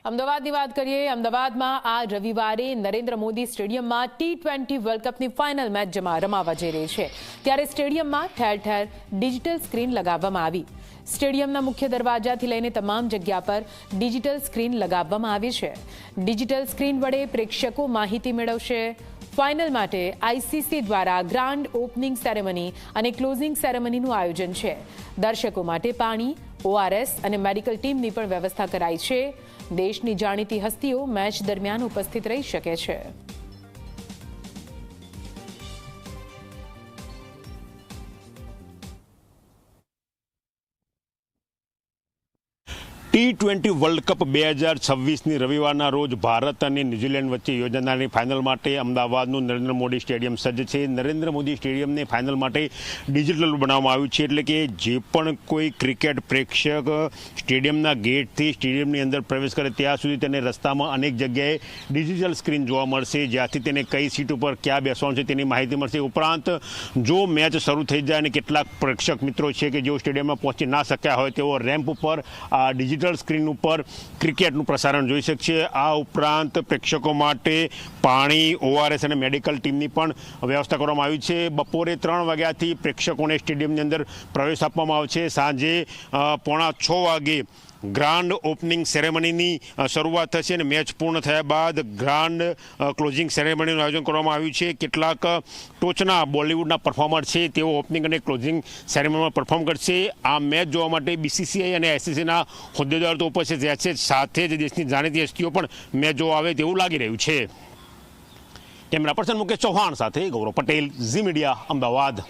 અમદાવાદની વાત કરીએ। અમદાવાદમાં આ રવિવારે નરેન્દ્ર મોદી સ્ટેડિયમમાં T20 વર્લ્ડ કપની ફાઇનલ મેચ રમાવા જઈ રહી છે। ત્યારે સ્ટેડિયમમાં ઠેર ઠેર ડિજિટલ સ્ક્રીન લગાવવામાં આવી। સ્ટેડિયમના મુખ્ય દરવાજાથી લઈને તમામ જગ્યા પર ડિજિટલ સ્ક્રીન લગાવવામાં આવી છે। ડિજિટલ સ્ક્રીન વડે પ્રેક્ષકો માહિતી મેળવશે। ફાઇનલ માટે આઈસીસી દ્વારા ગ્રાન્ડ ઓપનિંગ સેરેમની અને ક્લોઝિંગ સેરેમનીનું આયોજન છે। દર્શકો માટે પાણી, ઓઆરએસ અને મેડિકલ ટીમની પણ વ્યવસ્થા કરાઈ છે। દેશની જાણીતી હસ્તીઓ મેચ દરમિયાન ઉપસ્થિત રહી શકે છે। T20 વર્લ્ડ કપ 2026ની રવિવારના રોજ ભારત અને ન્યૂઝીલેન્ડ વચ્ચે યોજાનારી ફાઇનલ માટે અમદાવાદનું નરેન્દ્ર મોદી સ્ટેડિયમ સજ્જ છે। નરેન્દ્ર મોદી સ્ટેડિયમને ફાઇનલ માટે ડિજિટલ બનાવવામાં આવ્યું છે, એટલે કે જે પણ કોઈ ક્રિકેટ પ્રેક્ષક સ્ટેડિયમના ગેટથી સ્ટેડિયમની અંદર પ્રવેશ કરે ત્યાં સુધી તેને રસ્તામાં અનેક જગ્યાએ ડિજિટલ સ્ક્રીન જોવા મળશે, જ્યાંથી તેને કઈ સીટ ઉપર ક્યાં બેસવાનું છે તેની માહિતી મળશે। ઉપરાંત જો મેચ શરૂ થઈ જાય અને કેટલાક પ્રેક્ષક મિત્રો છે કે જેઓ સ્ટેડિયમમાં પહોંચી ના શક્યા હોય તેઓ રેમ્પ ઉપર આ ડિજિટલ સ્ક્રીન ઉપર ક્રિકેટનું પ્રસારણ જોઈ શકશે। આ ઉપરાંત પ્રેક્ષકો માટે પાણી, ઓઆરએસ અને મેડિકલ ટીમની પણ વ્યવસ્થા કરવામાં આવી છે। બપોરે 3 વાગ્યાથી પ્રેક્ષકોને સ્ટેડિયમની અંદર પ્રવેશ આપવામાં આવશે। સાંજે 5:45 વાગે ગ્રાન્ડ ઓપનિંગ સેરેમનીની શરૂઆત થશે અને મેચ પૂર્ણ થયા બાદ ગ્રાન્ડ ક્લોઝિંગ સેરેમનીનું આયોજન કરવામાં આવ્યું છે। કેટલાક ટોચના બોલિવૂડના પરફોર્મર છે તેઓ ઓપનિંગ અને ક્લોઝિંગ સેરેમનીમાં પરફોર્મ કરશે। આ મેચ જોવા માટે બીસીસીઆઈ અને આઈસીસીના હોદ્દેદારો તો ઉપસ્થિત રહ્યા છે, સાથે જ દેશની જાણીતી હસ્તીઓ પણ મેચ જોવા આવે તેવું લાગી રહ્યું છે। કેમેરા પર્સન મુકેશ ચૌહાણ સાથે ગૌરવ પટેલ, ઝી મીડિયા, અમદાવાદ।